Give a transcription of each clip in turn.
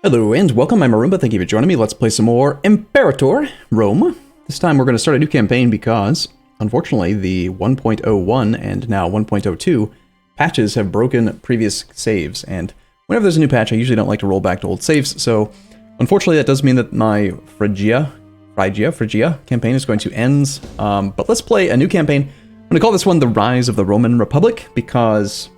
Hello and welcome, I'm Arumba, thank you for joining me. Let's play some more Imperator, Rome. This time we're going to start a new campaign because, unfortunately, the 1.01 and now 1.02 patches have broken previous saves, and whenever there's a new patch, I usually don't like to roll back to old saves, so unfortunately that does mean that my Phrygia campaign is going to end, but let's play a new campaign. I'm going to call this one The Rise of the Roman Republic, because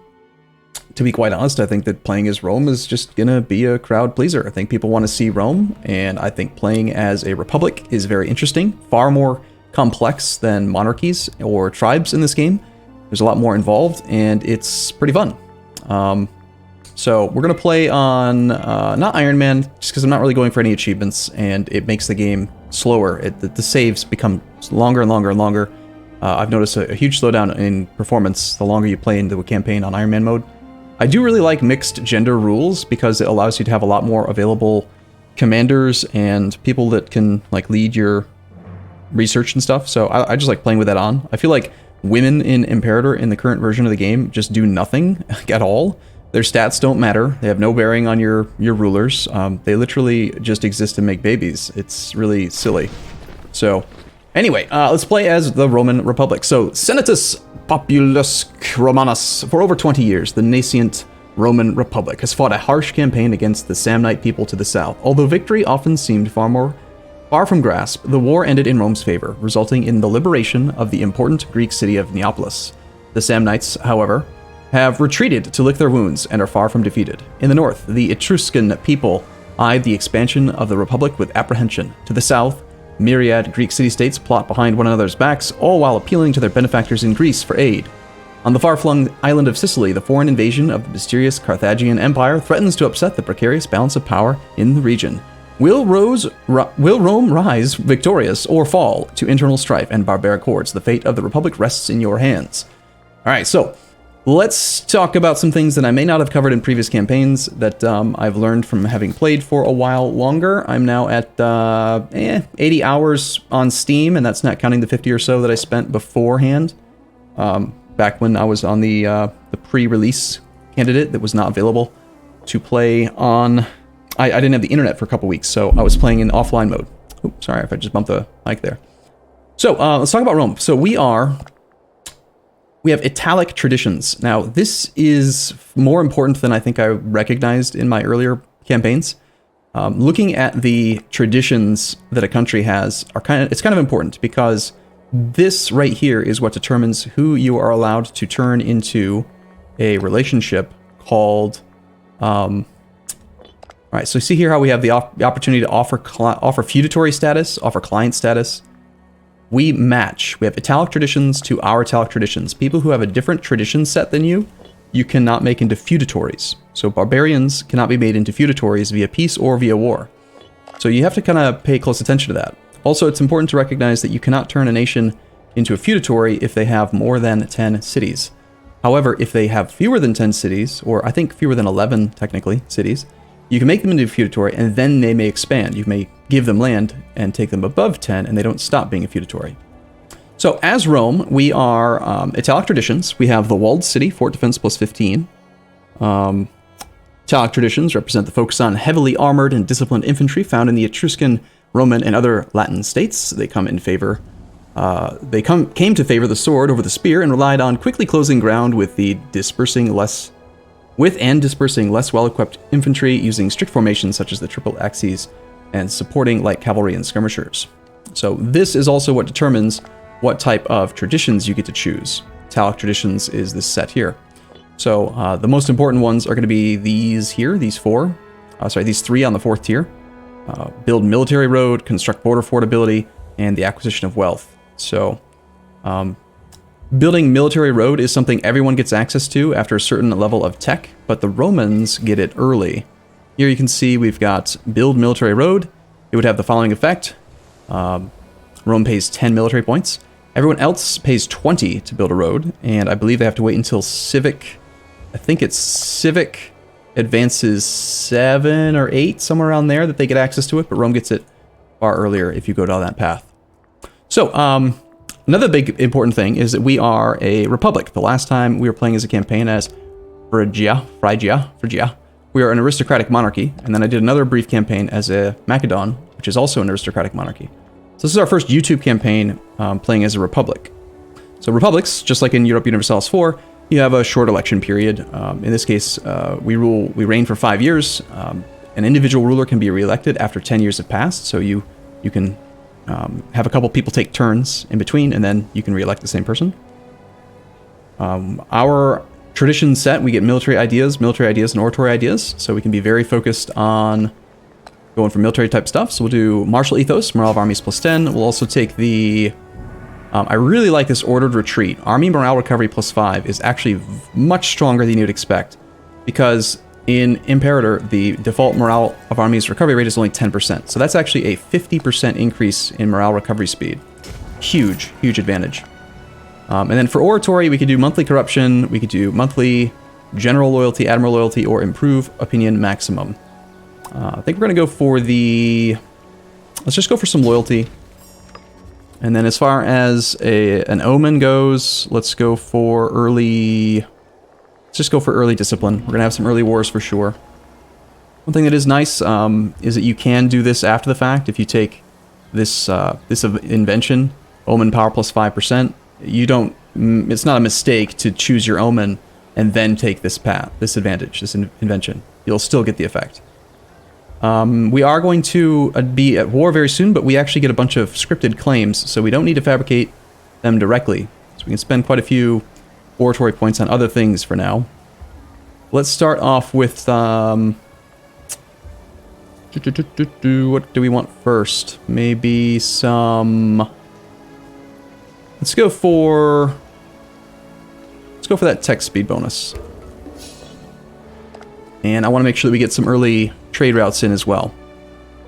to be quite honest, I think that playing as Rome is just gonna be a crowd pleaser. I think people want to see Rome, and I think playing as a republic is very interesting, far more complex than monarchies or tribes in this game. There's a lot more involved, and it's pretty fun. So we're gonna play on not Iron Man, just because I'm not really going for any achievements, and it makes the game slower. The saves become longer and longer and longer. I've noticed a huge slowdown in performance the longer you play into a campaign on Iron Man mode. I do really like mixed gender rules because it allows you to have a lot more available commanders and people that can like lead your research and stuff. So I just like playing with that on. I feel like women in Imperator in the current version of the game just do nothing at all. Their stats don't matter. They have no bearing on your rulers. They literally just exist to make babies. It's really silly. So anyway, let's play as the Roman Republic. So Senatus Populus Romanus. For over 20 years, the nascent Roman Republic has fought a harsh campaign against the Samnite people to the south. Although victory often seemed far from grasp, the war ended in Rome's favor, resulting in the liberation of the important Greek city of Neapolis. The Samnites, however, have retreated to lick their wounds and are far from defeated. In the north, the Etruscan people eyed the expansion of the Republic with apprehension. To the south, myriad Greek city-states plot behind one another's backs, all while appealing to their benefactors in Greece for aid. On the far-flung island of Sicily, the foreign invasion of the mysterious Carthaginian Empire threatens to upset the precarious balance of power in the region. Will Rome rise victorious or fall to internal strife and barbaric hordes? The fate of the Republic rests in your hands. Alright, so let's talk about some things that I may not have covered in previous campaigns that I've learned from having played for a while longer. I'm now at 80 hours on Steam, and that's not counting the 50 or so that I spent beforehand, back when I was on the pre-release candidate that was not available to play on. I didn't have the internet for a couple weeks, so I was playing in offline mode. Oops, sorry if I just bumped the mic there. So let's talk about Rome. So we have italic traditions. Now, this is more important than I think I recognized in my earlier campaigns. Looking at the traditions that a country has it's kind of important, because this right here is what determines who you are allowed to turn into a relationship called. All right, so see here how we have the opportunity to offer feudatory status, offer client status. We match. We have italic traditions to our italic traditions. People who have a different tradition set than you cannot make into feudatories. So barbarians cannot be made into feudatories via peace or via war. So you have to kind of pay close attention to that. Also, it's important to recognize that you cannot turn a nation into a feudatory if they have more than 10 cities. However, if they have fewer than 10 cities, or I think fewer than 11 technically cities, you can make them into a feudatory, and then they may expand. You may give them land and take them above 10, and they don't stop being a feudatory. So as Rome, we are italic traditions. We have the walled city, fort defense plus 15. Italic traditions represent the focus on heavily armored and disciplined infantry found in the Etruscan, Roman, and other Latin states. They come in favor. Came to favor the sword over the spear and relied on quickly closing ground with dispersing less well-equipped infantry using strict formations such as the triple axes and supporting light cavalry and skirmishers. So this is also what determines what type of traditions you get to choose. Italic traditions is this set here. So the most important ones are going to be these here, these three on the fourth tier. Build military road, construct border fort ability, and the acquisition of wealth. So building military road is something everyone gets access to after a certain level of tech, but the Romans get it early. Here you can see we've got build military road. It would have the following effect. Rome pays 10 military points. Everyone else pays 20 to build a road, and I believe they have to wait until civic advances 7 or 8, somewhere around there, that they get access to it, but Rome gets it far earlier if you go down that path. So, another big important thing is that we are a republic. The last time we were playing as a campaign as Phrygia, we are an aristocratic monarchy, and then I did another brief campaign as a Macedon, which is also an aristocratic monarchy. So this is our first YouTube campaign playing as a republic. So republics, just like in Europe Universalis 4, you have a short election period. In this case, we reign for 5 years. An individual ruler can be re-elected after 10 years have passed, so you can have a couple people take turns in between, and then you can re-elect the same person. Our tradition set, we get military ideas, and oratory ideas, so we can be very focused on going for military type stuff. So we'll do martial ethos, morale of armies plus 10. We'll also take the... I really like this ordered retreat. Army morale recovery plus 5 is actually much stronger than you'd expect, because in Imperator, the default morale of armies recovery rate is only 10%. So that's actually a 50% increase in morale recovery speed. Huge, huge advantage. And then for oratory, we could do monthly corruption, we could do monthly general loyalty, admiral loyalty, or improve opinion maximum. I think we're going to go for the... Let's just go for some loyalty. And then as far as an omen goes, let's go for early... Let's just go for early discipline. We're going to have some early wars for sure. One thing that is nice is that you can do this after the fact. If you take this invention, omen power plus 5%, you don't... It's not a mistake to choose your omen and then take this path, this advantage, this invention. You'll still get the effect. We are going to be at war very soon, but we actually get a bunch of scripted claims, so we don't need to fabricate them directly. So we can spend quite a few oratory points on other things for now. Let's start off with... what do we want first? Maybe some... Let's go for that tech speed bonus. And I want to make sure that we get some early trade routes in as well.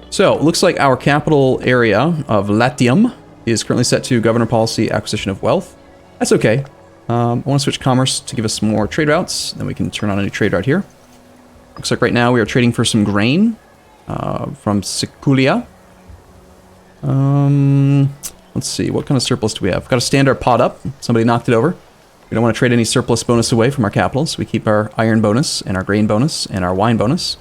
So, it looks like our capital area of Latium is currently set to governor policy acquisition of wealth. That's okay. I want to switch commerce to give us some more trade routes. Then we can turn on a new trade route here. Looks like right now we are trading for some grain from Siculia. Let's see, what kind of surplus do we have? We've got to stand our pot up. Somebody knocked it over. We don't want to trade any surplus bonus away from our capital, so we keep our iron bonus and our grain bonus and our wine bonus.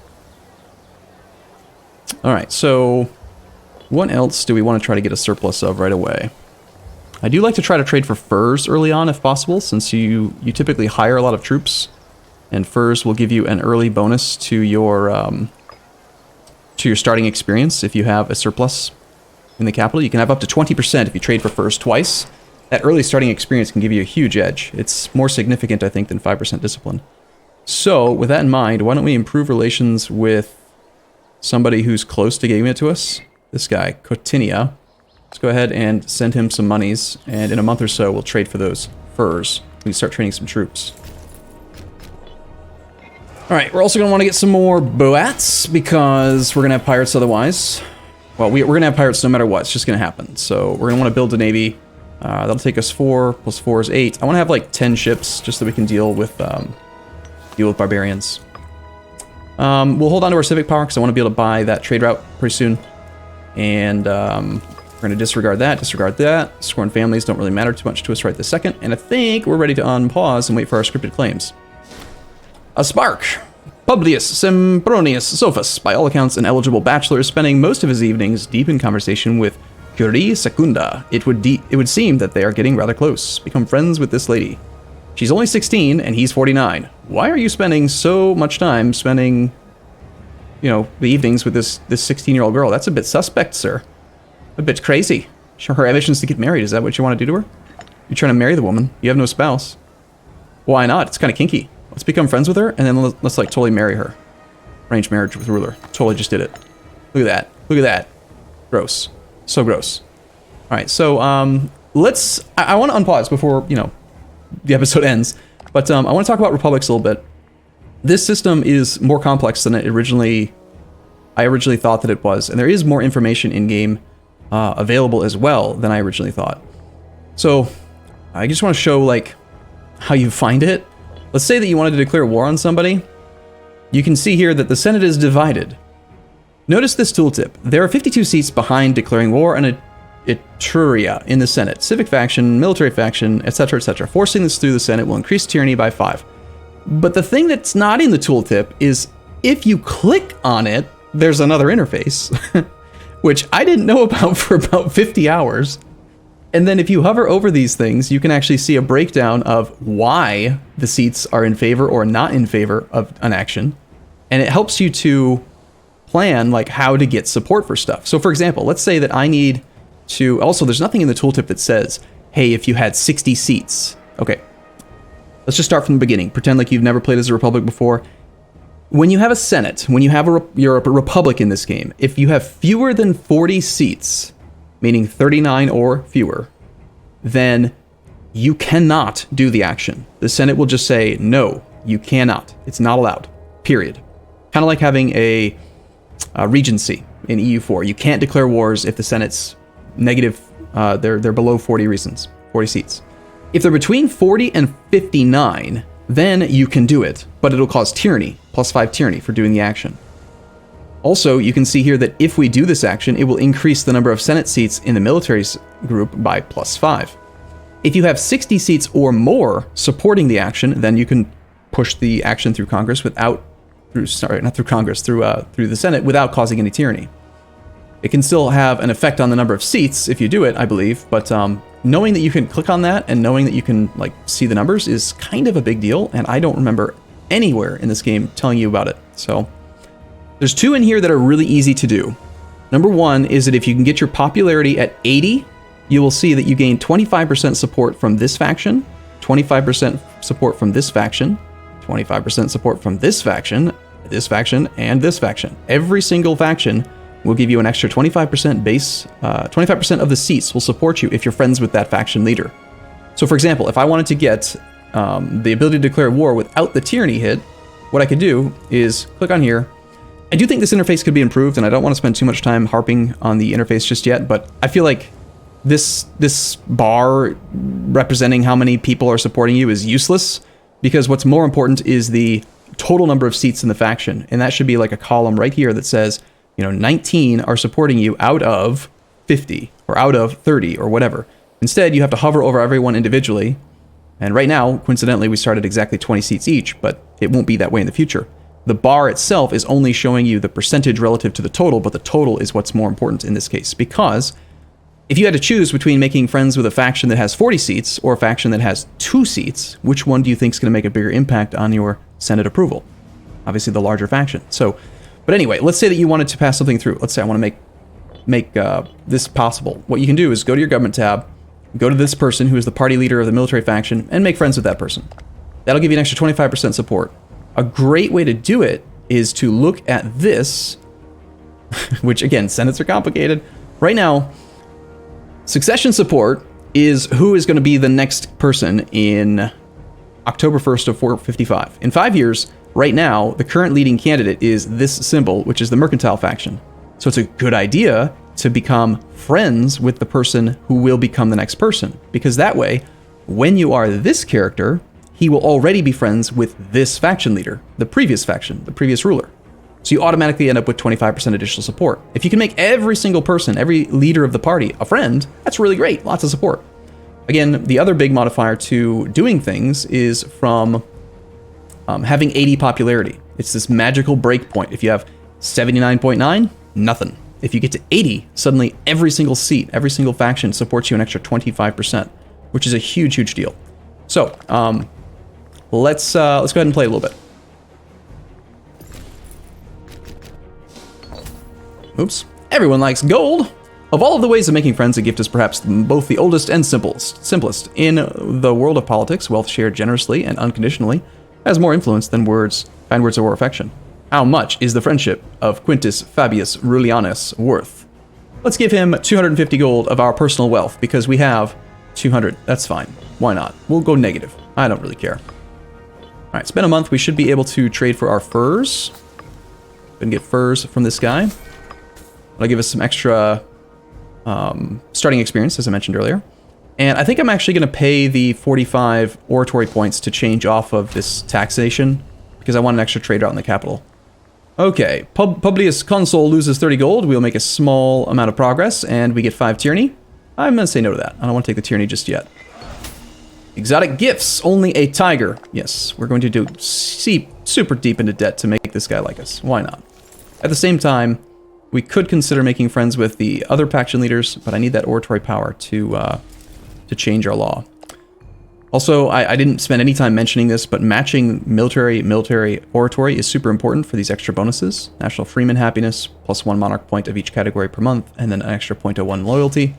Alright, so what else do we want to try to get a surplus of right away? I do like to try to trade for furs early on if possible, since you typically hire a lot of troops, and furs will give you an early bonus to your starting experience if you have a surplus in the capital. You can have up to 20% if you trade for furs twice. That early starting experience can give you a huge edge. It's more significant, I think, than 5% discipline. So, with that in mind, why don't we improve relations with somebody who's close to giving it to us? This guy, Cotinia. Let's go ahead and send him some monies, and in a month or so, we'll trade for those furs. We can start training some troops. Alright, we're also going to want to get some more boats, because we're going to have pirates otherwise. Well, we're going to have pirates no matter what. It's just going to happen. So we're going to want to build a navy. That'll take us 4 plus 4 is 8. I want to have like 10 ships just so we can deal with barbarians. We'll hold on to our civic power because I want to be able to buy that trade route pretty soon. And we're going to disregard that. Scorn families don't really matter too much to us right this second. And I think we're ready to unpause and wait for our scripted claims. A spark! Publius Sempronius Sophus, by all accounts an eligible bachelor, is spending most of his evenings deep in conversation with Curie Secunda. It would seem that they are getting rather close. Become friends with this lady. She's only 16 and he's 49. Why are you spending so much time spending, the evenings with this 16-year-old girl? That's a bit suspect, sir. A bit crazy. Sure, her ambition is to get married. Is that what you want to do to her? You're trying to marry the woman. You have no spouse. Why not? It's kind of kinky. Let's become friends with her, and then let's like totally marry her. Arranged marriage with ruler. Totally just did it. Look at that. Look at that. Gross. So gross. Alright, so, let's... I want to unpause before, the episode ends. But, I want to talk about republics a little bit. This system is more complex than I originally thought that it was, and there is more information in-game available as well than I originally thought. So, I just want to show, how you find it. Let's say that you wanted to declare war on somebody. You can see here that the Senate is divided. Notice this tooltip. There are 52 seats behind declaring war on Etruria in the Senate. Civic faction, military faction, etc., etc. Forcing this through the Senate will increase tyranny by 5. But the thing that's not in the tooltip is If you click on it, there's another interface, which I didn't know about for about 50 hours. And then if you hover over these things, you can actually see a breakdown of why the seats are in favor or not in favor of an action. And it helps you to plan like how to get support for stuff. So for example, let's say that I need to, also there's nothing in the tooltip that says, hey, if you had 60 seats. Okay, let's just start from the beginning. Pretend like you've never played as a Republic before. When you have a Senate, when you have you're a Republic in this game, if you have fewer than 40 seats, meaning 39 or fewer, then you cannot do the action. The Senate will just say, no, you cannot. It's not allowed, period. Kind of like having a regency in EU4. You can't declare wars if the Senate's negative, they're below 40 seats. If they're between 40 and 59, then you can do it, but it'll cause tyranny, +5 tyranny for doing the action. Also, you can see here that if we do this action, it will increase the number of Senate seats in the military group by +5. If you have 60 seats or more supporting the action, then you can push the action through Congress through the Senate without causing any tyranny. It can still have an effect on the number of seats if you do it, I believe, but knowing that you can click on that and knowing that you can like see the numbers is kind of a big deal, and I don't remember anywhere in this game telling you about it. So there's two in here that are really easy to do. Number one is that if you can get your popularity at 80, you will see that you gain 25% support from this faction, 25% support from this faction, 25% support from this faction, and this faction. Every single faction will give you an extra 25% base, 25% of the seats will support you if you're friends with that faction leader. So for example, if I wanted to get the ability to declare war without the tyranny hit, what I could do is click on here. I do think this interface could be improved, and I don't want to spend too much time harping on the interface just yet, but I feel like this bar representing how many people are supporting you is useless, because what's more important is the total number of seats in the faction, and that should be like a column right here that says, 19 are supporting you out of 50 or out of 30 or whatever. Instead, you have to hover over everyone individually, and right now, coincidentally, we start at exactly 20 seats each, but it won't be that way in the future. The bar itself is only showing you the percentage relative to the total, but the total is what's more important in this case, because if you had to choose between making friends with a faction that has 40 seats or a faction that has 2 seats, which one do you think is going to make a bigger impact on your Senate approval? Obviously, the larger faction. But anyway, let's say that you wanted to pass something through. Let's say I want to make this possible. What you can do is go to your government tab, go to this person who is the party leader of the military faction, and make friends with that person. That'll give you an extra 25% support. A great way to do it is to look at this, which again, Senates are complicated. Right now, succession support is who is going to be the next person in October 1st of 455. In 5 years, right now, the current leading candidate is this symbol, which is the mercantile faction. So it's a good idea to become friends with the person who will become the next person, because that way, when you are this character, he will already be friends with this faction leader, the previous faction, the previous ruler. So you automatically end up with 25% additional support. If you can make every single person, every leader of the party, a friend, that's really great, lots of support. Again, the other big modifier to doing things is from having 80 popularity. It's this magical breakpoint. If you have 79.9, nothing. If you get to 80, suddenly every single seat, every single faction supports you an extra 25%, which is a huge, huge deal. So let's go ahead and play a little bit. Oops. Everyone likes gold. Of all of the ways of making friends, a gift is perhaps both the oldest and simplest. In the world of politics, wealth shared generously and unconditionally has more influence than kind words or affection. How much is the friendship of Quintus Fabius Rullianus worth? Let's give him 250 gold of our personal wealth, because we have 200. That's fine. Why not? We'll go negative. I don't really care. All right, it's been a month. We should be able to trade for our furs. We can get furs from this guy. That'll give us some extra starting experience, as I mentioned earlier. And I think I'm actually going to pay the 45 oratory points to change off of this taxation, because I want an extra trade route in the capital. Okay, Publius Consul loses 30 gold. We'll make a small amount of progress, and we get 5 tyranny. I'm going to say no to that. I don't want to take the tyranny just yet. Exotic gifts, only a tiger. Yes, we're going to do super deep into debt to make this guy like us. Why not? At the same time, we could consider making friends with the other faction leaders, but I need that oratory power to change our law. Also, I didn't spend any time mentioning this, but matching military oratory is super important for these extra bonuses. National Freeman happiness, +1 monarch point of each category per month, and then an extra 0.01 loyalty.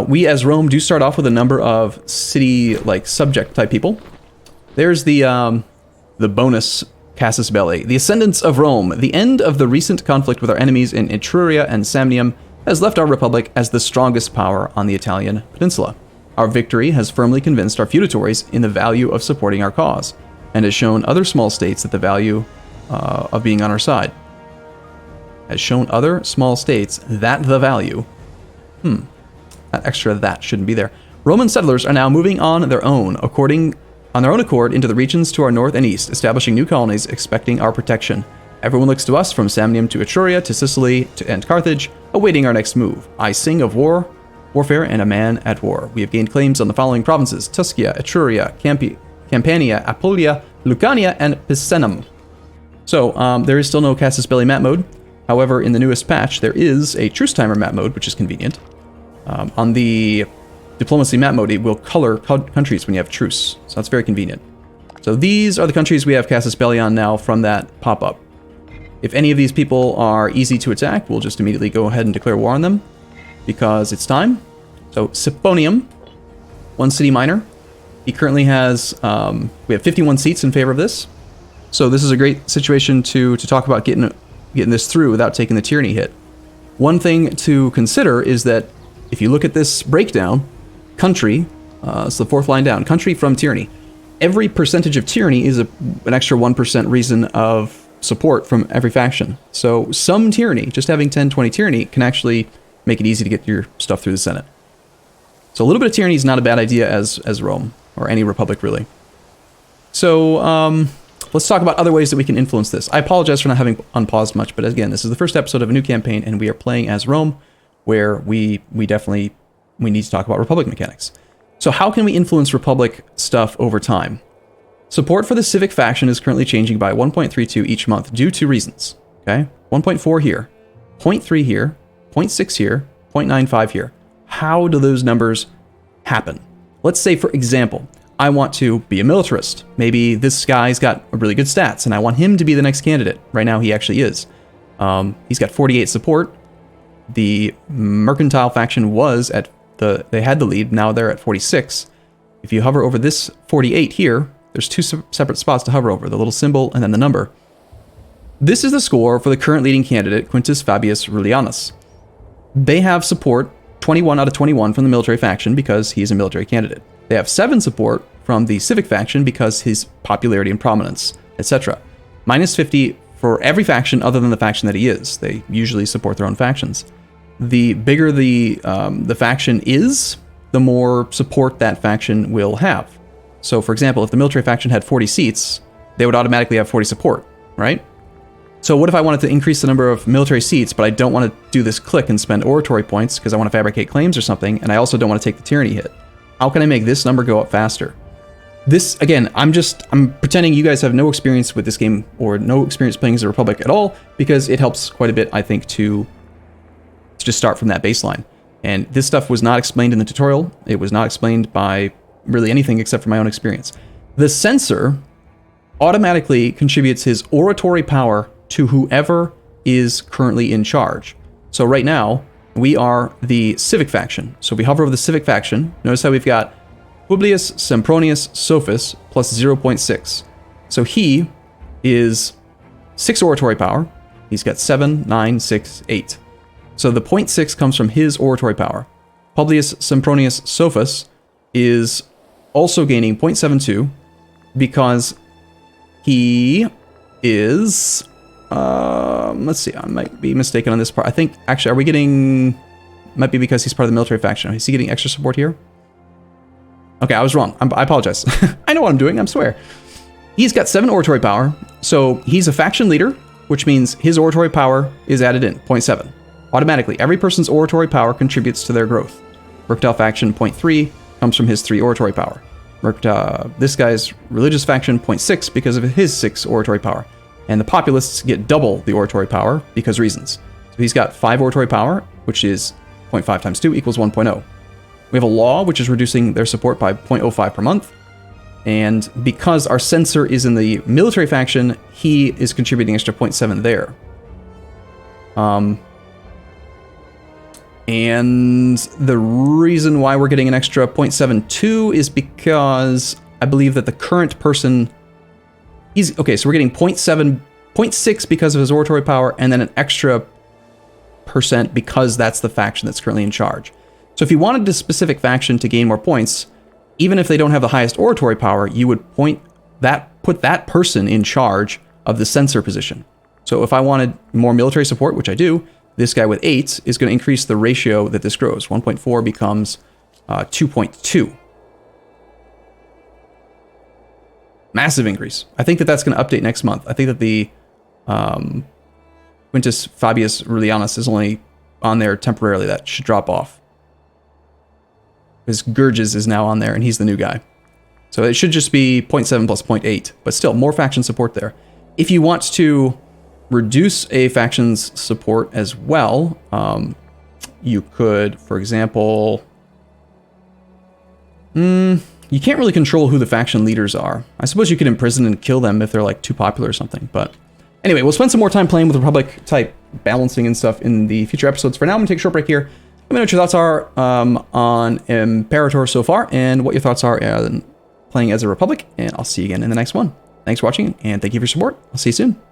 We as Rome do start off with a number of city like subject type people. There's the bonus Casus Belli. The ascendance of Rome. The end of the recent conflict with our enemies in Etruria and Samnium has left our republic as the strongest power on the Italian peninsula. Our victory has firmly convinced our feudatories in the value of supporting our cause, and has shown other small states that the value of being on our side. Has shown other small states that the value. That extra that shouldn't be there. Roman settlers are now moving on their own accord into the regions to our north and east, establishing new colonies, expecting our protection. Everyone looks to us from Samnium to Etruria to Sicily and Carthage, awaiting our next move. I sing of warfare and a man at war. We have gained claims on the following provinces: Tuscia, Etruria, Campania, Apulia, Lucania, and Picenum. So, there is still no Casus Belli map mode. However, in the newest patch, there is a truce timer map mode, which is convenient. On the diplomacy map mode, it will color countries when you have truce, so that's very convenient. So these are the countries we have Casus Belli on now from that pop-up. If any of these people are easy to attack, we'll just immediately go ahead and declare war on them, because it's time. So Siponium, 1 city minor. He currently has, we have 51 seats in favor of this. So this is a great situation to talk about getting this through without taking the tyranny hit. One thing to consider is that if you look at this breakdown, country, so the 4th line down, country from tyranny. Every percentage of tyranny is an extra 1% reason of support from every faction. So some tyranny, just having 10, 20 tyranny, can actually make it easy to get your stuff through the Senate. So a little bit of tyranny is not a bad idea as Rome, or any republic really. So let's talk about other ways that we can influence this. I apologize for not having unpaused much, but again, this is the first episode of a new campaign, and we are playing as Rome, where we need to talk about Republic mechanics. So how can we influence Republic stuff over time? Support for the civic faction is currently changing by 1.32 each month due to reasons. Okay, 1.4 here, 0.3 here, 0.6 here, 0.95 here. How do those numbers happen? Let's say, for example, I want to be a militarist. Maybe this guy's got really good stats, and I want him to be the next candidate. Right now, he actually is. He's got 48 support. The mercantile faction was at they had the lead, now they're at 46. If you hover over this 48 here, there's 2 separate spots to hover over, the little symbol and then the number. This is the score for the current leading candidate, Quintus Fabius Rullianus. They have support 21 out of 21 from the military faction because he's a military candidate. They have 7 support from the civic faction because his popularity and prominence, etc. Minus 50 for every faction other than the faction that he is. They usually support their own factions. The bigger the faction is, the more support that faction will have. So, for example, if the military faction had 40 seats, they would automatically have 40 support, right? So what if I wanted to increase the number of military seats, but I don't want to do this click and spend oratory points because I want to fabricate claims or something, and I also don't want to take the tyranny hit? How can I make this number go up faster? This, again, I'm pretending you guys have no experience with this game or no experience playing as a Republic at all, because it helps quite a bit, I think, to just start from that baseline. And this stuff was not explained in the tutorial. It was not explained by really anything except for my own experience. The censor automatically contributes his oratory power to whoever is currently in charge. So right now, we are the civic faction. So if we hover over the civic faction, notice how we've got Publius Sempronius Sophus plus 0.6. So he is 6 oratory power. He's got 7, 9, 6, 8. So the 0.6 comes from his oratory power. Publius Sempronius Sophus is also gaining 0.72 because he is... let's see, I might be mistaken on this part. I think, actually, are we getting... Might be because he's part of the military faction. Is he getting extra support here? Okay, I was wrong. I apologize. I know what I'm doing, I swear. He's got 7 oratory power, so he's a faction leader, which means his oratory power is added in, 0.7. Automatically, every person's oratory power contributes to their growth. Mercantile faction, 0.3, comes from his 3 oratory power. This guy's religious faction 0.6 because of his 6 oratory power. And the populists get double the oratory power because reasons. So he's got 5 oratory power, which is 0.5 times 2 equals 1.0. We have a law, which is reducing their support by 0.05 per month. And because our censor is in the military faction, he is contributing extra 0.7 there. And the reason why we're getting an extra 0.72 is because I believe that the current person... Okay, so we're getting 0.6 because of his oratory power, and then an extra % because that's the faction that's currently in charge. So if you wanted a specific faction to gain more points, even if they don't have the highest oratory power, you would put that person in charge of the censor position. So if I wanted more military support, which I do, this guy with 8 is going to increase the ratio that this grows. 1.4 becomes 2.2. Massive increase. I think that that's going to update next month. I think that the Quintus Fabius Rulianus is only on there temporarily. That should drop off. Because Gurges is now on there, and he's the new guy. So it should just be 0.7 plus 0.8, but still, more faction support there. If you want to reduce a faction's support as well, you could, for example... you can't really control who the faction leaders are. I suppose you could imprison and kill them if they're like too popular or something, but... Anyway, we'll spend some more time playing with Republic-type balancing and stuff in the future episodes. For now, I'm going to take a short break here. Let me know what your thoughts are on Imperator so far, and what your thoughts are playing as a Republic, and I'll see you again in the next one. Thanks for watching, and thank you for your support. I'll see you soon.